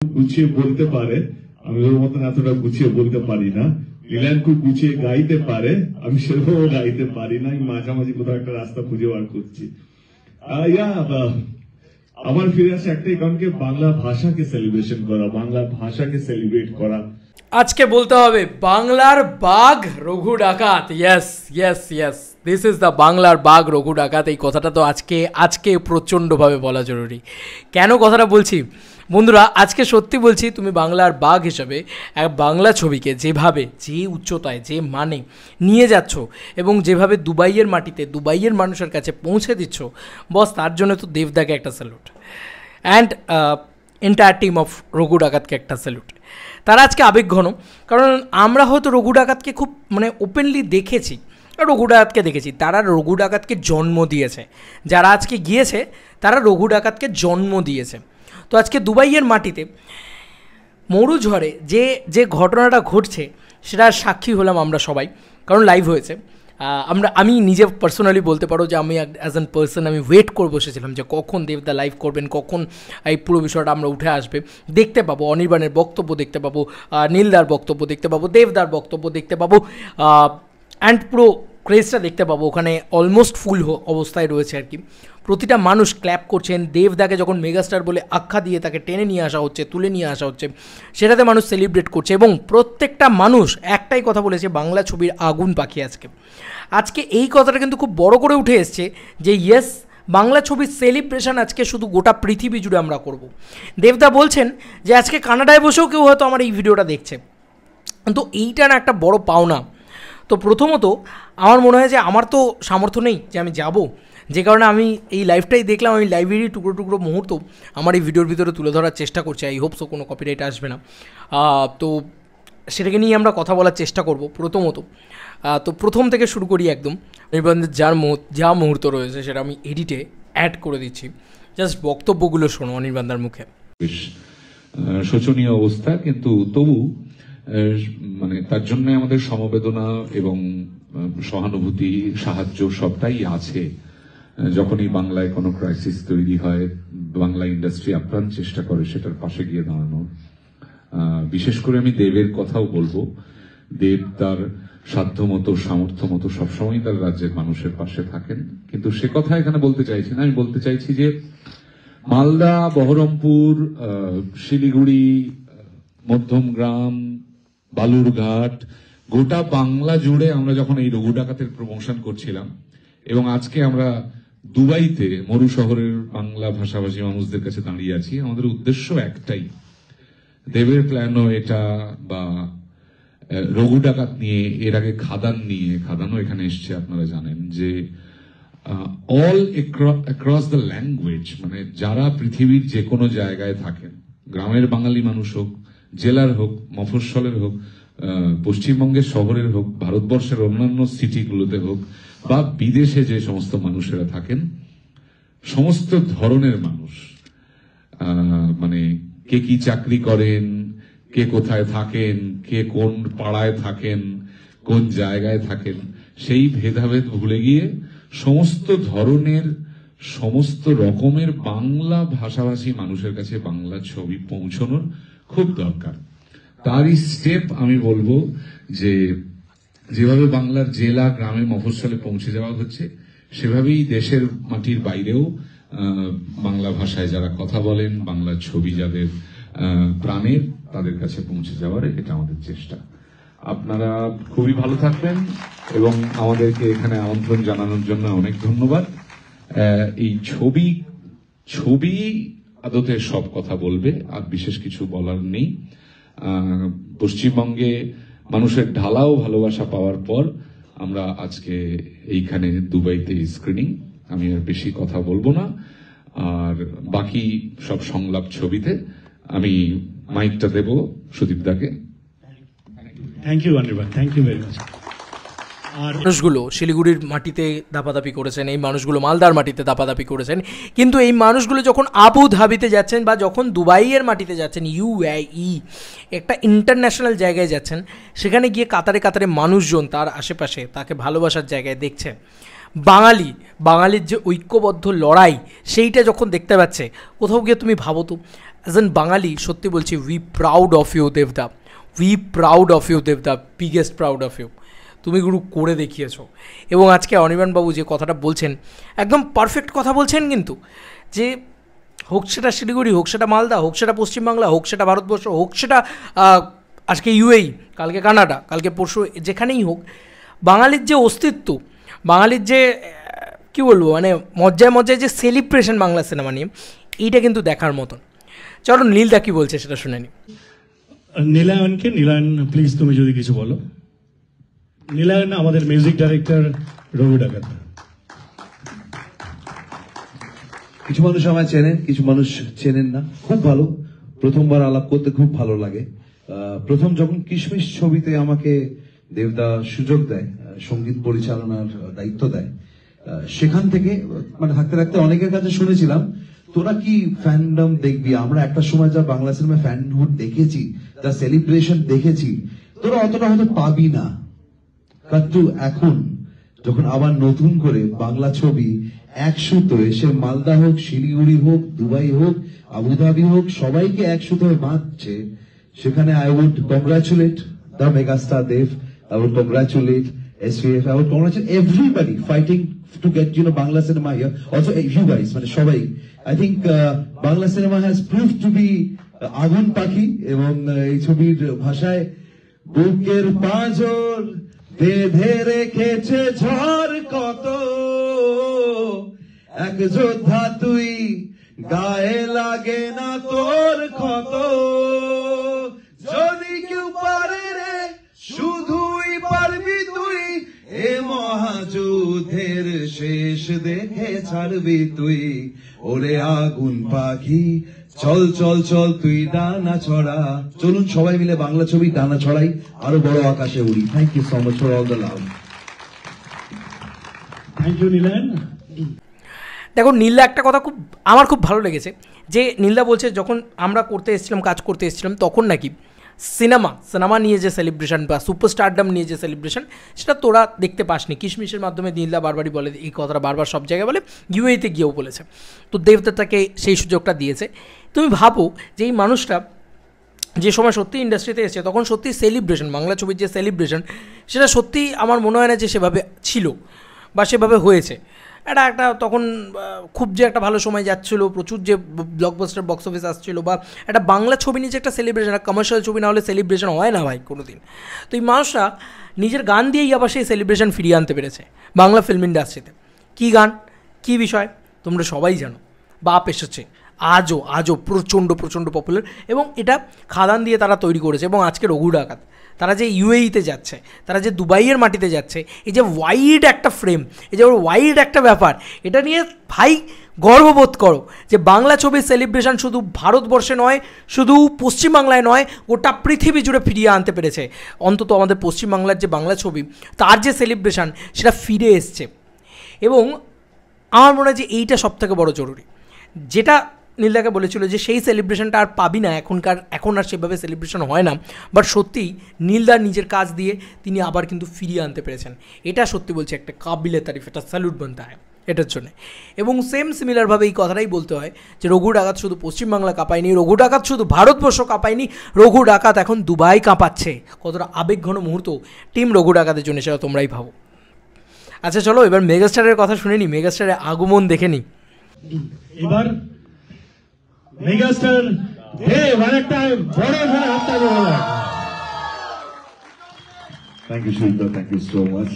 গুছিয়ে বলতে পারে, আমি ওর মতন এতটা গুছিয়ে বলতে পারি না। নীলায়ন খুব গুছিয়ে গাইতে পারে, আমি সেরকম গাইতে পারি না। আমি মাঝামাঝি কোথাও একটা রাস্তা খুঁজে বার করছি। আমার ফিরে আসে একটাই কারণ, কি বাংলা ভাষাকে সেলিব্রেশন করা, বাংলা ভাষাকে সেলিব্রেট করা। আজকে বলতে হবে বাংলার বাঘ রঘু ডাকাত। Yes yes yes, this is the বাংলার বাঘ রঘু ডাকাত। এই কথাটা তো আজকে প্রচণ্ডভাবে বলা জরুরি। কেন কথাটা বলছি বন্ধুরা, আজকে সত্যি বলছি, তুমি বাংলার বাঘ হিসাবে এক বাংলা ছবিকে যেভাবে, যে উচ্চতায়, যে মানে নিয়ে যাচ্ছ এবং যেভাবে দুবাইয়ের মাটিতে দুবাইয়ের মানুষের কাছে পৌঁছে দিচ্ছ, বস তার জন্য তো দেবদাকে একটা salute, and entire team of Raghu ডাকাতকে একটা স্যালুট। তারা আজকে আবেগঘন, কারণ আমরা হয়তো রঘু ডাকাতকে খুব ওপেনলি দেখেছি, রঘু ডাকাতকে দেখেছি, তারা রঘু ডাকাতকে জন্ম দিয়েছে। যারা আজকে গিয়েছে তারা রঘু ডাকাতকে জন্ম দিয়েছে। তো আজকে দুবাইয়ের মাটিতে মরুঝড়ে যে ঘটনাটা ঘটছে সেটার সাক্ষী হলাম আমরা সবাই, কারণ লাইভ হয়েছে। আমি নিজে পার্সোনালি বলতে পারো যে আমি অ্যাজ অ্যান পার্সন আমি ওয়েট করে বসেছিলাম যে কখন দেবদা লাইভ করবেন, কখন এই পুরো বিষয়টা আমরা উঠে আসবে, দেখতে পাবো অনির্বাণের বক্তব্য, দেখতে পাবো নীলদার বক্তব্য, দেখতে পাবো দেবদার বক্তব্য, দেখতে পাবো অ্যান্ড পুরো ক্রেজটা দেখতে পাবো। ওখানে অলমোস্ট ফুল অবস্থায় রয়েছে আর কি, প্রতিটা মানুষ ক্ল্যাপ করছেন। দেবদাকে যখন মেগাস্টার বলে আখ্যা দিয়ে তাকে টেনে নিয়ে আসা হচ্ছে, তুলে নিয়ে আসা হচ্ছে, সেটাতে মানুষ সেলিব্রেট করছে এবং প্রত্যেকটা মানুষ একটাই কথা বলেছে, বাংলা ছবির আগুন পাখি। আজকে এই কথাটা কিন্তু খুব বড় করে উঠে এসছে যে ইয়েস, বাংলা ছবির সেলিব্রেশন আজকে শুধু গোটা পৃথিবী জুড়ে আমরা করব। দেবদা বলছেন যে আজকে কানাডায় বসেও কেউ হয়তো আমার এই ভিডিওটা দেখছে, তো এইটা না একটা বড় পাওনা। তো প্রথমত আমার মনে হয় যে আমার তো সামর্থ্য নেই যে আমি যাব, যে কারণে আমি এই লাইভটাই দেখলাম। আমি লাইভেরই টুকরো টুকরো মুহূর্ত আমার এই ভিডিওর ভিতরে তুলে ধরার চেষ্টা করছি। আই হোপ সো কোনো কপিরাইট আসবে না। তো সেটাকে নিয়ে আমরা কথা বলার চেষ্টা করব প্রথমত। তো প্রথম থেকে শুরু করি একদম। নিবন্ধের যা মুহূর্ত রয়েছে সেটা আমি এডিটে অ্যাড করে দিচ্ছি, জাস্ট বক্তব্যগুলো শোনো অনির্বাণদার মুখে। শোচনীয় অবস্থা, কিন্তু তবু তার জন্য আমাদের সমবেদনা এবং সহানুভূতি, সাহায্য সবটাই আছে। যখনই বাংলায় কোনো ক্রাইসিস তৈরি হয়, বাংলা ইন্ডাস্ট্রি আপ্রাণ চেষ্টা করে সেটার পাশে গিয়ে দাঁড়ানোর। বিশেষ করে আমি দেবের কথাও বলবো। দেব তার সাধ্যমতো, সামর্থ্য মতো সবসময় তার রাজ্যের মানুষের পাশে থাকেন, কিন্তু সে কথা এখানে বলতে চাইছি না। আমি বলতে চাইছি যে মালদা, বহরমপুর, শিলিগুড়ি, মধ্যমগ্রাম, বালুরঘাট, গোটা বাংলা জুড়ে আমরা যখন এই রঘু ডাকাতের প্রমোশন করছিলাম, এবং আজকে আমরা দুবাইতে মরু শহরের বাংলা ভাষাভাষী মানুষদের কাছে দাঁড়িয়ে আছি, আমাদের উদ্দেশ্য একটাই। দেবের প্ল্যানও এটা, বা রঘু ডাকাত নিয়ে, এর আগে খাদানও এখানে এসছে, আপনারা জানেন যে অল অ্যাক্রস দ্য ল্যাঙ্গুয়েজ, যারা পৃথিবীর যে কোনো জায়গায় থাকেন, গ্রামের বাঙালি মানুষ হোক, জেলার হোক, মফস্বলের হোক, পশ্চিমবঙ্গের শহরের হোক, ভারতবর্ষের অন্যান্য সিটিগুলোতে হোক, বা বিদেশে যে সমস্ত মানুষেরা থাকেন, সমস্ত ধরনের মানুষ, কে কি চাকরি করেন, কে কোথায় থাকেন, কে কোন পাড়ায় থাকেন, কোন জায়গায় থাকেন, সেই ভেদাভেদ ভুলে গিয়ে সমস্ত ধরনের, সমস্ত রকমের বাংলা ভাষাভাষী মানুষের কাছে বাংলা ছবি পৌঁছানোর খুব দরকার। তারই স্টেপ আমি বলবো যে যেভাবে বাংলার জেলা, গ্রামে, মফস্বলে পৌঁছে যাওয়া হচ্ছে, সেভাবেই দেশের মাটির বাইরেও বাংলা ভাষায় যারা কথা বলেন, বাংলা ছবি যাদের প্রাণের, তাদের কাছে পৌঁছে যাওয়ার এটা আমাদের চেষ্টা। আপনারা খুবই ভালো থাকবেন এবং আমাদেরকে এখানে আমন্ত্রণ জানানোর জন্য অনেক ধন্যবাদ। এই ছবি আদতে সব কথা বলবে, আর বিশেষ কিছু বলার নেই। পশ্চিমবঙ্গে মানুষের ঢালাও ভালোবাসা পাওয়ার পর আমরা আজকে এইখানে দুবাইতে স্ক্রিনিং, আমি আর বেশি কথা বলবো না, আর বাকি সব সংলাপ ছবিতে। আমি মাইকটা দেব সুদীপ দাকে। Thank you Anirban, thank you very much. আর মানুষগুলো শিলিগুড়ির মাটিতে দাপাদাপি করেছেন, এই মানুষগুলো মালদার মাটিতে দাপাদাপি করেছেন, কিন্তু এই মানুষগুলো যখন আবু ধাবিতে যাচ্ছেন বা যখন দুবাইয়ের মাটিতে যাচ্ছেন, UAE একটা ইন্টারন্যাশনাল জায়গায় যাচ্ছেন, সেখানে গিয়ে কাতারে কাতারে মানুষজন তার আশেপাশে তাকে ভালোবাসার জায়গায় দেখছে। বাঙালির যে ঐক্যবদ্ধ লড়াই, সেইটা যখন দেখতে পাচ্ছে, কোথাও গিয়ে তুমি ভাবো তো অ্যাজ এন বাঙালি সত্যি বলছি, উই প্রাউড অফ ইউ দেবদা, উই প্রাউড অফ ইউ দেবদা, বিগেস্ট প্রাউড অফ ইউ। তুমি গুরু করে দেখিয়েছো। এবং আজকে অনির্বাণবাবু যে কথাটা বলছেন, একদম পারফেক্ট কথা বলছেন, কিন্তু যে হোক সেটা শিলিগুড়ি, হোক সেটা মালদা, হোক সেটা পশ্চিমবাংলা, হোক সেটা ভারতবর্ষ, হোক সেটা আজকে ইউএই, কালকে কানাডা, কালকে পরশু যেখানেই হোক, বাঙালির যে অস্তিত্ব, বাঙালির যে কী বলবো, মানে মজ্জায় মজ্জায় যে সেলিব্রেশন বাংলা সিনেমা নিয়ে, এইটা কিন্তু দেখার মতন। চলো নীলদা কী বলছে সেটা শুনে নি। নীলায়নকে, নীলায়ন প্লিজ তুমি যদি কিছু বলো। নীলায়ন আমাদের মিউজিক ডাইরেক্টর রঘু ডাকাত। কিছু মানুষ আমায় চেনেন, কিছু মানুষ চেনেন না। খুব ভালো, প্রথমবার আলাপ করতে খুব ভালো লাগে। প্রথম যখন কিশমিশ ছবিতে আমাকে দেবদা সুযোগ দেয়, সঙ্গীত পরিচালনার দায়িত্ব দেয়, সেখান থেকে মানে থাকতে থাকতে অনেকের কাছে শুনেছিলাম তোরা কি ফ্যান্ডম দেখবি, আমরা একটা সময় যা বাংলা সিনেমা ফ্যানহুড দেখেছি, যা সেলিব্রেশন দেখেছি, তোরা অতটা হয়তো পাবি না। কিন্তু এখন যখন আবার নতুন করে বাংলা ছবি এক সুতোয়, সে মালদা হোক, শিলিগুড়ি হোক, দুবাই হোক, আবুধাবি হোক, সবাইকে এক সুতোয় বাঁধছে, সেখানে I would congratulate the megastar Dev, I would congratulate SVF, I would congratulate everybody fighting to get Bangla cinema here. Also you guys, মানে সবাই। I think Bangla cinema has proved to be আগুন পাখি, এবং এই ছবির ভাষায় বুকের পাঁজর বেঁধে রেখেছে ঝড় কত, এক যোদ্ধা তুই, গায়ে লাগে না তোর ক্ষত, যদি কেউ পারে রে শুধুই পারবি তুই, এ মহাযুদ্ধের শেষ দেখে ছাড়বি তুই, ওরে আগুন পাখি চল চল চল তুই ডানা ছড়া। চলুন সবাই মিলে বাংলা ছবি ডানা ছড়াই, আরো বড় আকাশে উড়ি। Thank you so much for all the love. Thank you Nilayan. দেখো নীলদা একটা কথা আমার খুব ভালো লেগেছে, যে নীলদা বলছে যখন আমরা করতে এসেছিলাম, কাজ করতে এসেছিলাম, তখন নাকি সিনেমা নিয়ে যে সেলিব্রেশন বা সুপারস্টারডম নিয়ে যে সেলিব্রেশন, সেটা তোরা দেখতে পাসনি। কিশমিশের মাধ্যমে নীলদা বারবারই বলে, এই কথাটা বারবার সব জায়গায় বলে, ইউএইতে গিয়েও বলেছে। তো দেবদা তাকে সেই সুযোগটা দিয়েছে। তুমি ভাবো যে এই মানুষটা যে সময় সত্যি ইন্ডাস্ট্রিতে এসেছে, তখন সত্যি সেলিব্রেশন, বাংলা ছবির যে সেলিব্রেশন, সেটা সত্যি আমার মনে হয় না যে সেভাবে ছিল বা সেভাবে হয়েছে। একটা তখন খুব যে একটা ভালো সময় যাচ্ছিলো, প্রচুর যে ব্লকবাস্টার বক্স অফিস আসছিলো, বা একটা বাংলা ছবি নিয়ে যে একটা সেলিব্রেশন, একটা কমার্শিয়াল ছবি না হলে সেলিব্রেশন হয় না ভাই কোনো দিন। তো এই মানুষরা নিজের গান দিয়েই আবার সেই সেলিব্রেশন ফিরিয়ে আনতে পেরেছে বাংলা ফিল্ম ইন্ডাস্ট্রিতে। কী গান, কী বিষয় তোমরা সবাই জানো। বাপ এসেছে আজও প্রচণ্ড পপুলার, এবং এটা খাদান দিয়ে তারা তৈরি করেছে। এবং আজকে রঘু ডাকাত, তারা যে ইউএইতে যাচ্ছে, তারা যে দুবাইয়ের মাটিতে যাচ্ছে, এই যে ওয়াইড একটা ফ্রেম, এই যে ওয়াইড একটা ব্যাপার, এটা নিয়ে ভাই গর্ববোধ করো যে বাংলা ছবির সেলিব্রেশন শুধু ভারতবর্ষে নয়, শুধু পশ্চিমবাংলায় নয়, গোটা পৃথিবী জুড়ে ফিরিয়ে আনতে পেরেছে। অন্তত আমাদের পশ্চিমবাংলার যে বাংলা ছবি, তার যে সেলিব্রেশন, সেটা ফিরে এসছে। এবং আমার মনে হয় যে এইটা সবথেকে বড় জরুরি, যেটা নীলদাকে বলেছিল যে সেই সেলিব্রেশনটা আর পাবি না, এখন আর সেভাবে সেলিব্রেশন হয় না। বাট সত্যি নীলদার নিজের কাজ দিয়ে তিনি আবার কিন্তু ফিরিয়ে আনতে পেরেছেন। এটা সত্যি বলছি একটা কাবিলে তারিফ, এটা স্যালুট বানতে হয় এটার জন্য। এবং সিমিলারভাবে এই কথাটাই বলতে হয় যে রঘু ডাকাত শুধু পশ্চিমবাংলা কাঁপায়নি, রঘু ডাকাত শুধু ভারতবর্ষ কাঁপায়নি, রঘু ডাকাত এখন দুবাই কাঁপাচ্ছে। কতটা আবেগঘন মুহূর্ত টিম রঘু ডাকাতের জন্য, সেটা তোমরাই ভাবো। আচ্ছা চলো এবার মেগাস্টারের কথা শুনে নিই, মেগাস্টারের আগমন দেখে নিই। এবার মেগাস্টার দেব আরেকটা বড় ধরে হাতটা জোড়া। থ্যাংক ইউ সুদা, থ্যাংক ইউ সো মাচ।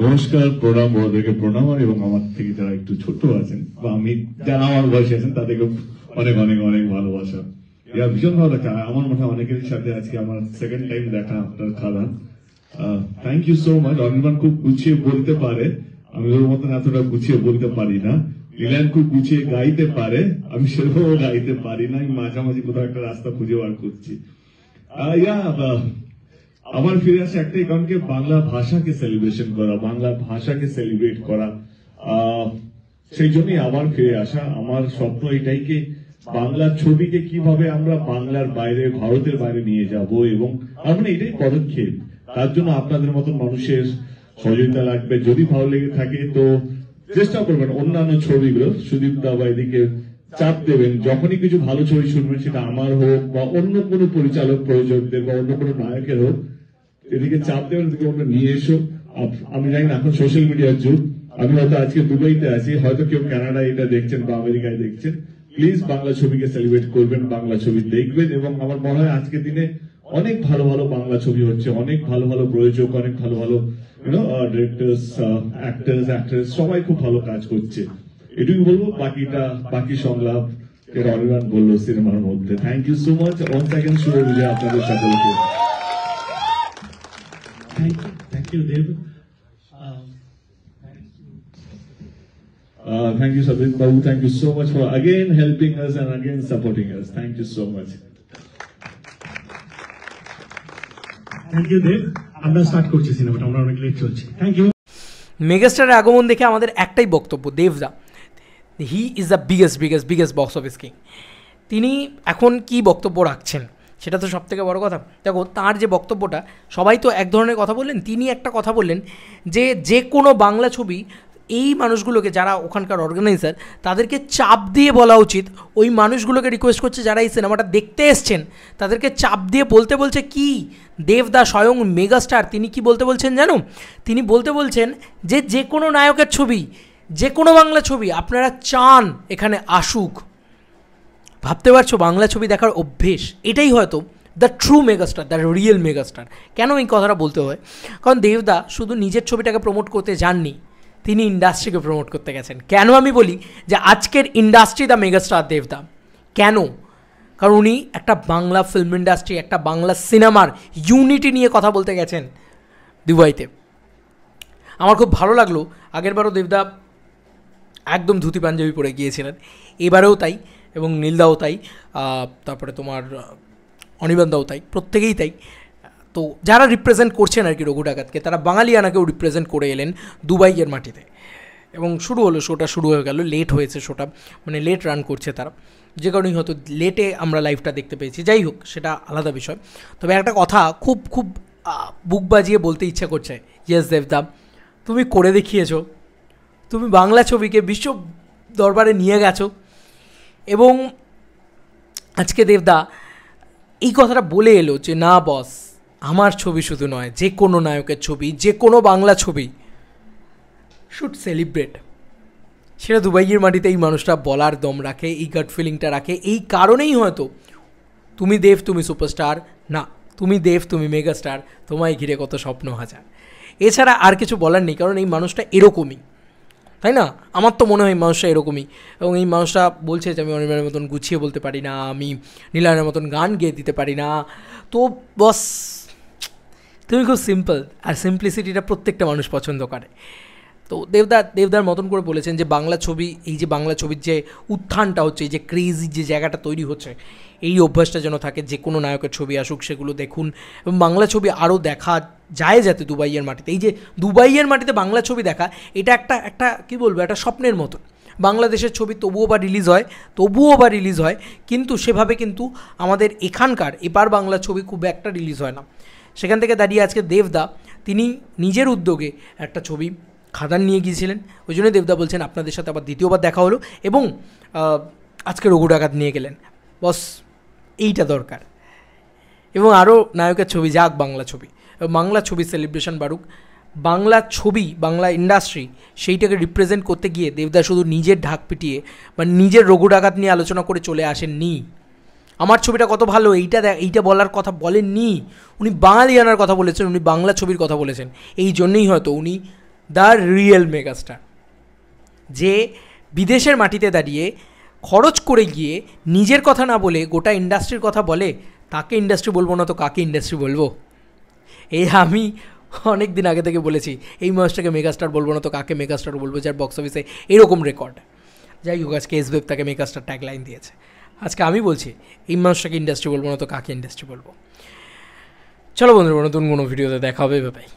নমস্কার, প্রণাম, বড়দেরকে প্রণাম, এবং আমার থেকে যারা একটু ছোট আছেন বা আমি যারা আমার বয়সে আছেন তাদেরকে অনেক অনেক অনেক ভালোবাসা। ভীষণ ভালো লাগছে আমার মনে হয় অনেকের সাথে আজকে আমার সেকেন্ড টাইম দেখা আপনার Khadaan. Thank you so much. Anirban খুব গুছিয়ে বলতে পারে, আমি ওর মতন এতটা গুছিয়ে বলতে পারি না। নীলায়ন খুব গুছিয়ে গাইতে পারে, আমি সেরকম গাইতে পারি না, আমি মাঝামাঝি কোথাও একটা রাস্তা খুঁজে বার করছি। আমার ফিরে আসে একটাই কারণ, কি বাংলা ভাষাকে সেলিব্রেশন করা, বাংলা ভাষাকে সেলিব্রেট করা, সেই জন্যই আবার ফিরে আসা। আমার স্বপ্ন এটাই কি বাংলা ছবিকে কিভাবে আমরা বাংলার বাইরে, ভারতের বাইরে নিয়ে যাব, এবং আমরা এটাই পদক্ষেপ। তার জন্য আপনাদের মতন মানুষের সহযোগিতা লাগবে। যদি ভালো লেগে থাকে তো চেষ্টা করবেন অন্যান্য ছবিগুলো, সুদীপ দা বা এদিকে চাপ দেবেন, যখনই কিছু ভালো ছবি শুনবেন, সেটা আমার হোক বা অন্য কোনো পরিচালক প্রযোজকদের বা অন্য কোনো নায়কের হোক, এদিকে চাপ দেবেন, এদিকে ওটা নিয়ে এসো। আমি জানি না এখন সোশ্যাল মিডিয়ার যুগ, আমি হয়তো আজকে দুবাইতে আছি, হয়তো কেউ কানাডায় এটা দেখছেন বা আমেরিকায় দেখছেন, প্লিজ বাংলা ছবিকে সেলিব্রেট করবেন, বাংলা ছবি দেখবেন। এবং আমার মনে হয় আজকের দিনে অনেক ভালো ভালো বাংলা ছবি হচ্ছে, অনেক ভালো ভালো প্রযোজক, অনেক ভালো ভালো ডিরেক্টর্স, অ্যাক্টর্স সবাই খুব ভালো কাজ করছে। এটুকু বলবো, বাকি সংলাপ এর অনির্বাণ বললো সিনেমার মধ্যে। Thank you so much, once again শুভ বিজয় আপনাদের সকলকে। Thank you Dev. Thank you, Sabit Babu. Thank you so much for again helping us and again supporting us. Thank you so much. Thank you Dev. আমরা স্টার্ট করছি সিনেমাটা, আমরা অনেক late চলছি। Thank you. মেগাস্টারের আগমন দেখে আমাদের একটাই বক্তব্য, দেবদা he is the biggest box office king. তিনি এখন কি বক্তব্য রাখছেন সেটা তো সব থেকে বড় কথা। দেখো তার যে বক্তব্যটা, সবাই তো এক ধরনের কথা বললেন, তিনি একটা কথা বললেন যে কোনো বাংলা ছবি এই মানুষগুলোকে, যারা ওখানকার অর্গানাইজার, তাদেরকে চাপ দিয়ে বলা উচিত, ওই মানুষগুলোকে রিকোয়েস্ট করছে যারা এই সিনেমাটা দেখতে এসছেন তাদেরকে চাপ দিয়ে বলছে কি, দেবদা স্বয়ং মেগাস্টার তিনি কি বলছেন জানো? তিনি বলছেন যে কোনো নায়কের ছবি, যে কোনো বাংলা ছবি আপনারা চান এখানে আসুক। ভাবতে পারছো বাংলা ছবি দেখার অভ্যেস, এটাই হয়তো the true megastar, the real megastar. কেন এই কথাটা বলতে হয়? কারণ দেবদা শুধু নিজের ছবিটাকে প্রমোট করতে যাননি, তিনি ইন্ডাস্ট্রিকে প্রমোট করতে গেছেন। কেন আমি বলি যে আজকের ইন্ডাস্ট্রি দ্য মেগাস্টার দেবদা? কেন? কারণ উনি একটা বাংলা ফিল্ম ইন্ডাস্ট্রি, একটা বাংলা সিনেমার ইউনিটি নিয়ে কথা বলতে গেছেন দুবাইতে। আমার খুব ভালো লাগলো, আগেরবারও দেবদা একদম ধুতি পাঞ্জাবি পরে গিয়েছিলেন, এবারেও তাই, এবং নীলদাও তাই, তারপরে তোমার অনির্বাণদাও তাই, প্রত্যেকেই তাই। তো যারা রিপ্রেজেন্ট করছেন আর কি রঘু ডাকাতকে, তারা বাঙালিয়ানাকেও রিপ্রেজেন্ট করে এলেন দুবাইয়ের মাটিতে। এবং শোটা শুরু হয়ে গেল, লেট হয়েছে শোটা, মানে লেট রান করছে তারা, যে কারণেই হয়তো লেটে আমরা লাইভটা দেখতে পেয়েছি। যাই হোক, সেটা আলাদা বিষয়। তবে একটা কথা খুব বুক বাজিয়ে বলতে ইচ্ছা করছে, ইয়েস দেবদা, তুমি করে দেখিয়েছো, তুমি বাংলা ছবিকে বিশ্ব দরবারে নিয়ে গেছো। এবং আজকে দেবদা এই কথাটা বলে এলো যে না বস, আমার ছবি শুধু নয়, যে কোনো নায়কের ছবি, যে কোনো বাংলা ছবি শুড সেলিব্রেট। সেটা দুবাইয়ের মাটিতে এই মানুষটা বলার দম রাখে, এই গাট ফিলিংটা রাখে। এই কারণেই হয়তো তুমি দেব, তুমি সুপারস্টার না, তুমি দেব, তুমি মেগাস্টার, তোমায় ঘিরে কত স্বপ্ন হাজার। এছাড়া আর কিছু বলার নেই, কারণ এই মানুষটা এরকমই, তাই না? আমার তো মনে হয় এই মানুষটা এরকমই। এবং এই মানুষটা বলছে যে আমি অনির্বাণের মতন গুছিয়ে বলতে পারি না, আমি নীলায়নের মতন গান গেয়ে দিতে পারি না। তো বস, তুমি খুব সিম্পল, আর সিম্পলিসিটিটা প্রত্যেকটা মানুষ পছন্দ করে। তো দেবদার মতন করে বলেছেন যে বাংলা ছবি, এই যে বাংলা ছবির যে উত্থানটা হচ্ছে, এই যে ক্রেজি যে জায়গাটা তৈরি হচ্ছে, এই অভ্যাসটা যেন থাকে, যে কোনো নায়কের ছবি আসুক সেগুলো দেখুন, এবং বাংলা ছবি আরও দেখা যায় যাতে দুবাইয়ের মাটিতে। এই যে দুবাইয়ের মাটিতে বাংলা ছবি দেখা, এটা একটা কী বলবো, একটা স্বপ্নের মতন। বাংলাদেশের ছবি তবুও বা রিলিজ হয়, কিন্তু সেভাবে কিন্তু আমাদের এখানকার এপার বাংলা ছবি খুব একটা রিলিজ হয় না। সেখান থেকে দাঁড়িয়ে আজকে দেবদা তিনি নিজের উদ্যোগে একটা ছবি খাদান নিয়ে গিয়েছিলেন। ওই জন্য দেবদা বলছেন আপনাদের সাথে আবার দ্বিতীয়বার দেখা হলো, এবং আজকে রঘু ডাকাত নিয়ে গেলেন। বস, এইটা দরকার। এবং আরও নায়কের ছবি যাক, বাংলা ছবি সেলিব্রেশন বাড়ুক, বাংলা ছবি, বাংলা ইন্ডাস্ট্রি, সেইটাকে রিপ্রেজেন্ট করতে গিয়ে দেবদা শুধু নিজের ঢাক পিটিয়ে বা নিজের রঘু ডাকাত নিয়ে আলোচনা করে চলে আসেননি। আমার ছবিটা কত ভালো এইটা বলার কথা বলেননি, উনি বাঙালিয়ানার কথা বলেছেন, উনি বাংলা ছবির কথা বলেছেন। এই জন্যই হয়তো উনি দ্য রিয়েল মেগাস্টার, যে বিদেশের মাটিতে দাঁড়িয়ে খরচ করে গিয়ে নিজের কথা না বলে গোটা ইন্ডাস্ট্রির কথা বলে। তাকে ইন্ডাস্ট্রি বলবো না তো কাকে ইন্ডাস্ট্রি বলবো? এই আমি অনেক দিন আগে থেকে বলেছি, এই মানুষটাকে মেগাস্টার বলবো না তো কাকে মেগাস্টার বলবো, যার বক্স অফিসে এরকম রেকর্ড। যাই হোক, আজকে এসবেব তাকে মেগাস্টার ট্যাগলাইন দিয়েছে। আজকে আমি বলছি, এই মানুষটাকে ইন্ডাস্ট্রি বলবো না তো কাকে ইন্ডাস্ট্রি বলবো। চলো বন্ধুরা, নতুন কোনো ভিডিওতে দেখা হবে, বাই।